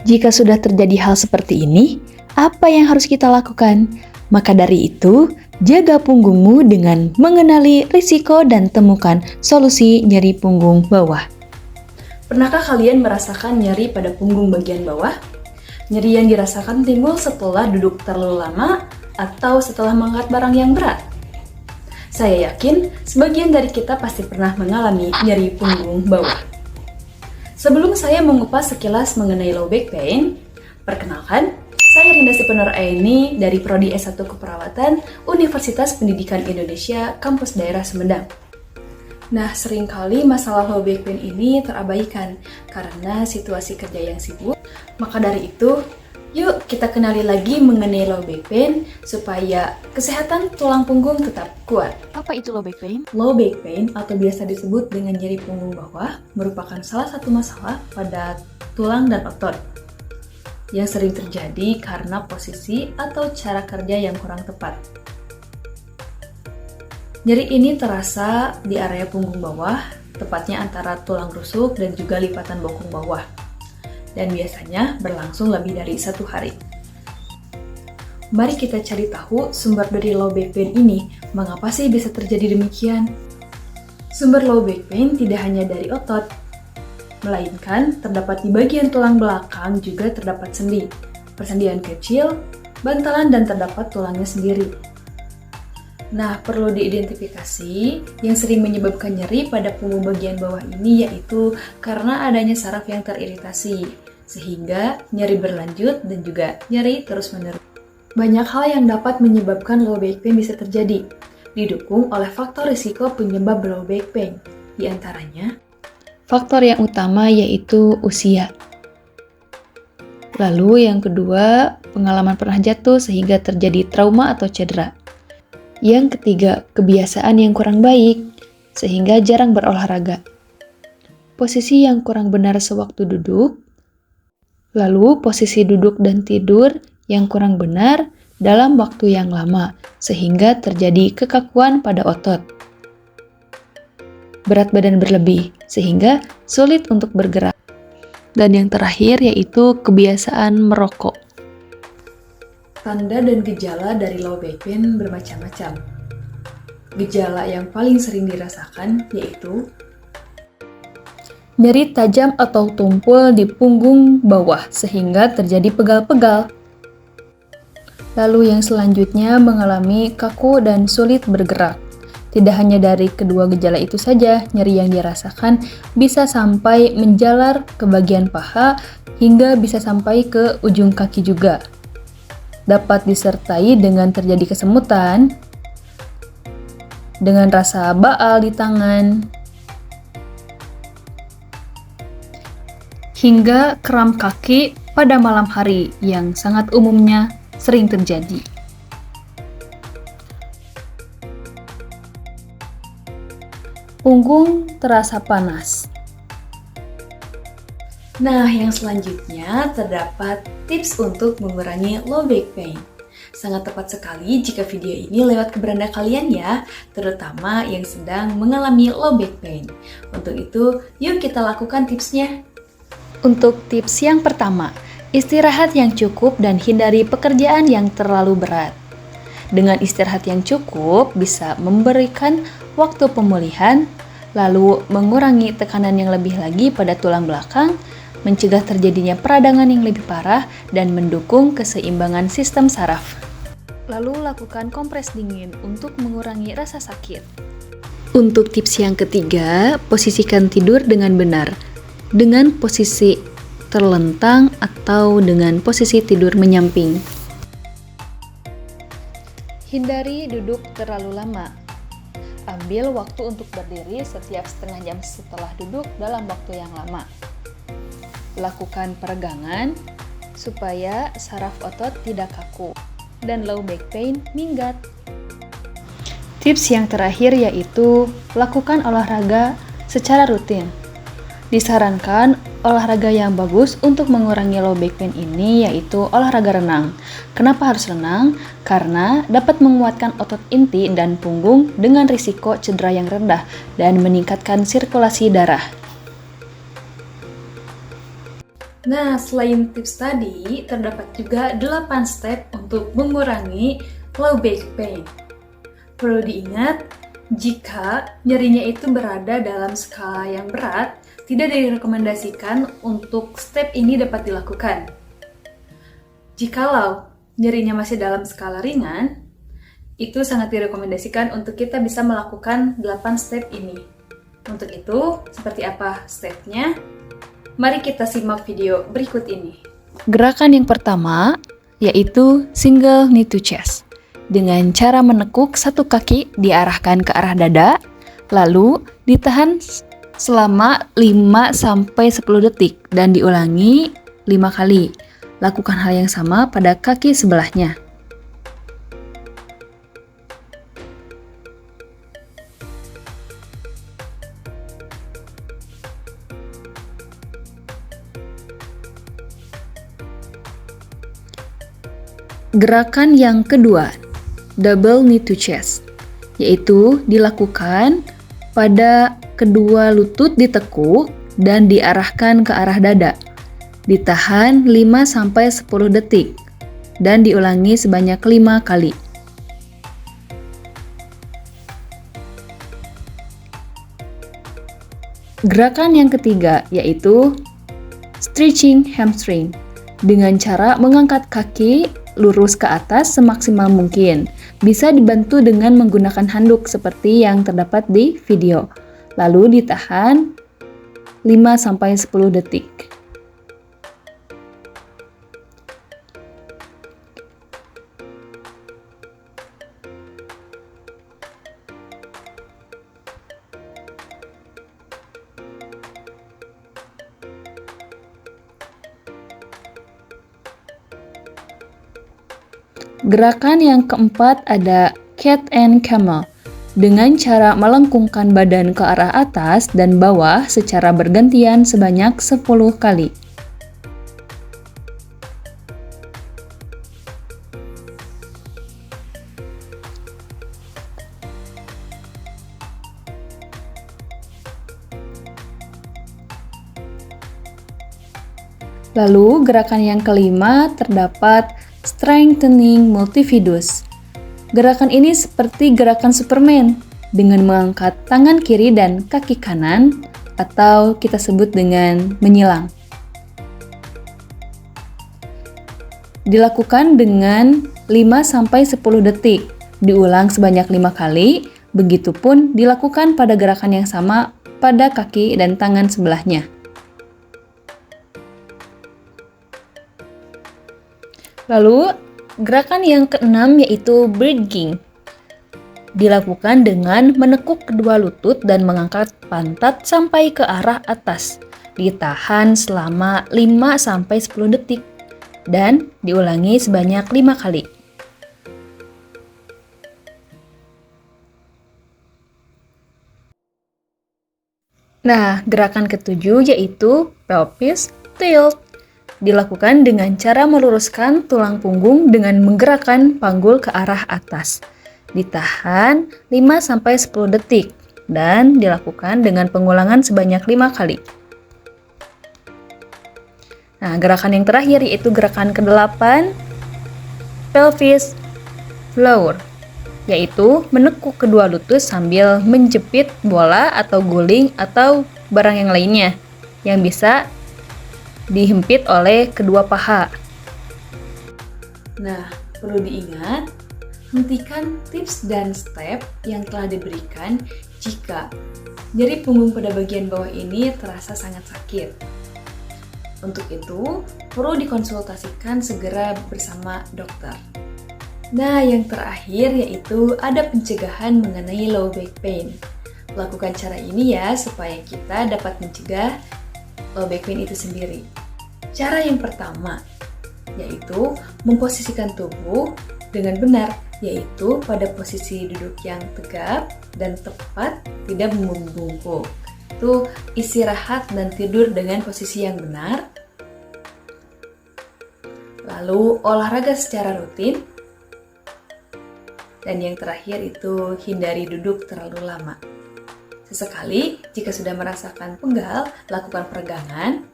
Jika sudah terjadi hal seperti ini, apa yang harus kita lakukan? Maka dari itu, jaga punggungmu dengan mengenali risiko dan temukan solusi nyeri punggung bawah. Pernahkah kalian merasakan nyeri pada punggung bagian bawah? Nyeri yang dirasakan timbul setelah duduk terlalu lama atau setelah mengangkat barang yang berat. Saya yakin sebagian dari kita pasti pernah mengalami nyeri punggung bawah. Sebelum saya mengupas sekilas mengenai low back pain, perkenalkan, saya Rinda Sipener Aini dari Prodi S1 Keperawatan Universitas Pendidikan Indonesia, Kampus Daerah Sumedang. Nah, seringkali masalah low back pain ini terabaikan karena situasi kerja yang sibuk. Maka dari itu, yuk kita kenali lagi mengenai low back pain supaya kesehatan tulang punggung tetap kuat. Apa itu low back pain? Low back pain atau biasa disebut dengan nyeri punggung bawah merupakan salah satu masalah pada tulang dan otot yang sering terjadi karena posisi atau cara kerja yang kurang tepat. Nyeri ini terasa di area punggung bawah, tepatnya antara tulang rusuk dan juga lipatan bokong bawah. Dan biasanya berlangsung lebih dari 1 hari. Mari kita cari tahu sumber dari low back pain ini. Mengapa sih bisa terjadi demikian? Sumber low back pain tidak hanya dari otot, melainkan terdapat di bagian tulang belakang juga terdapat sendi, persendian kecil, bantalan dan terdapat tulangnya sendiri. Nah, perlu diidentifikasi yang sering menyebabkan nyeri pada punggung bagian bawah ini yaitu karena adanya saraf yang teriritasi, sehingga nyeri berlanjut dan juga nyeri terus-menerus. Banyak hal yang dapat menyebabkan low back pain bisa terjadi, didukung oleh faktor risiko penyebab low back pain. Di antaranya, faktor yang utama yaitu usia. Lalu yang kedua, pengalaman pernah jatuh sehingga terjadi trauma atau cedera. Yang ketiga, kebiasaan yang kurang baik, sehingga jarang berolahraga. Posisi yang kurang benar sewaktu duduk, lalu posisi duduk dan tidur yang kurang benar dalam waktu yang lama, sehingga terjadi kekakuan pada otot. Berat badan berlebih, sehingga sulit untuk bergerak. Dan yang terakhir yaitu kebiasaan merokok. Tanda dan gejala dari low back pain bermacam-macam. Gejala yang paling sering dirasakan yaitu nyeri tajam atau tumpul di punggung bawah sehingga terjadi pegal-pegal. Lalu yang selanjutnya mengalami kaku dan sulit bergerak. Tidak hanya dari kedua gejala itu saja, nyeri yang dirasakan bisa sampai menjalar ke bagian paha hingga bisa sampai ke ujung kaki juga. Dapat disertai dengan terjadi kesemutan, dengan rasa baal di tangan, hingga kram kaki pada malam hari yang sangat umumnya sering terjadi. Punggung terasa panas. Nah, yang selanjutnya terdapat tips untuk mengurangi low back pain. Sangat tepat sekali jika video ini lewat ke beranda kalian ya, terutama yang sedang mengalami low back pain. Untuk itu, yuk kita lakukan tipsnya. Untuk tips yang pertama, istirahat yang cukup dan hindari pekerjaan yang terlalu berat. Dengan istirahat yang cukup bisa memberikan waktu pemulihan, lalu mengurangi tekanan yang lebih lagi pada tulang belakang, mencegah terjadinya peradangan yang lebih parah, dan mendukung keseimbangan sistem saraf. Lalu lakukan kompres dingin untuk mengurangi rasa sakit. Untuk tips yang ketiga, posisikan tidur dengan benar, dengan posisi terlentang atau dengan posisi tidur menyamping. Hindari duduk terlalu lama. Ambil waktu untuk berdiri setiap setengah jam setelah duduk dalam waktu yang lama. Lakukan peregangan supaya saraf otot tidak kaku dan low back pain minggat. Tips yang terakhir yaitu lakukan olahraga secara rutin. Disarankan olahraga yang bagus untuk mengurangi low back pain ini yaitu olahraga renang. Kenapa harus renang? Karena dapat menguatkan otot inti dan punggung dengan risiko cedera yang rendah dan meningkatkan sirkulasi darah. Nah, selain tips tadi, terdapat juga 8 step untuk mengurangi low back pain. Perlu diingat, jika nyerinya itu berada dalam skala yang berat, tidak direkomendasikan untuk step ini dapat dilakukan. Jikalau nyerinya masih dalam skala ringan, itu sangat direkomendasikan untuk kita bisa melakukan 8 step ini. Untuk itu, seperti apa stepnya? Mari kita simak video berikut ini. Gerakan yang pertama yaitu single knee to chest. Dengan cara menekuk satu kaki diarahkan ke arah dada, lalu ditahan selama 5-10 detik dan diulangi 5 kali. Lakukan hal yang sama pada kaki sebelahnya. Gerakan yang kedua, double knee to chest, yaitu dilakukan pada kedua lutut ditekuk dan diarahkan ke arah dada. Ditahan 5-10 detik dan diulangi sebanyak 5 kali. Gerakan yang ketiga yaitu stretching hamstring, dengan cara mengangkat kaki lurus ke atas semaksimal mungkin. Bisa dibantu dengan menggunakan handuk seperti yang terdapat di video. Lalu ditahan 5-10 detik. Gerakan yang keempat ada cat and camel, dengan cara melengkungkan badan ke arah atas dan bawah secara bergantian sebanyak 10 kali. Lalu gerakan yang kelima terdapat strengthening multifidus. Gerakan ini seperti gerakan Superman dengan mengangkat tangan kiri dan kaki kanan atau kita sebut dengan menyilang. Dilakukan dengan 5-10 detik, diulang sebanyak 5 kali, begitupun dilakukan pada gerakan yang sama pada kaki dan tangan sebelahnya. Lalu, gerakan yang keenam yaitu bridging. Dilakukan dengan menekuk kedua lutut dan mengangkat pantat sampai ke arah atas. Ditahan selama 5-10 detik dan diulangi sebanyak 5 kali. Nah, gerakan ketujuh yaitu pelvis tilt. Dilakukan dengan cara meluruskan tulang punggung dengan menggerakkan panggul ke arah atas. Ditahan 5-10 detik dan dilakukan dengan pengulangan sebanyak 5 kali. Nah, gerakan yang terakhir yaitu gerakan ke-8, pelvis floor, yaitu menekuk kedua lutut sambil menjepit bola atau guling atau barang yang lainnya yang bisa dihempit oleh kedua paha. Nah, perlu diingat, hentikan tips dan step yang telah diberikan jika nyeri punggung pada bagian bawah ini terasa sangat sakit. Untuk itu, perlu dikonsultasikan segera bersama dokter. Nah, yang terakhir yaitu ada pencegahan mengenai low back pain. Lakukan cara ini ya supaya kita dapat mencegah low back pain itu sendiri. Cara yang pertama yaitu memposisikan tubuh dengan benar, yaitu pada posisi duduk yang tegap dan tepat, tidak membungkuk. Itu istirahat dan tidur dengan posisi yang benar. Lalu olahraga secara rutin. Dan yang terakhir itu hindari duduk terlalu lama. Sesekali, jika sudah merasakan penggal, lakukan peregangan.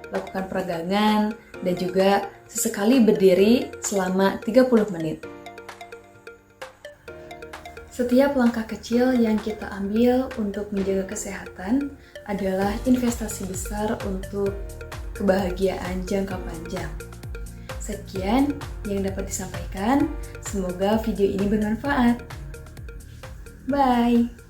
lakukan peregangan, dan juga sesekali berdiri selama 30 menit. Setiap langkah kecil yang kita ambil untuk menjaga kesehatan adalah investasi besar untuk kebahagiaan jangka panjang. Sekian yang dapat disampaikan, semoga video ini bermanfaat. Bye!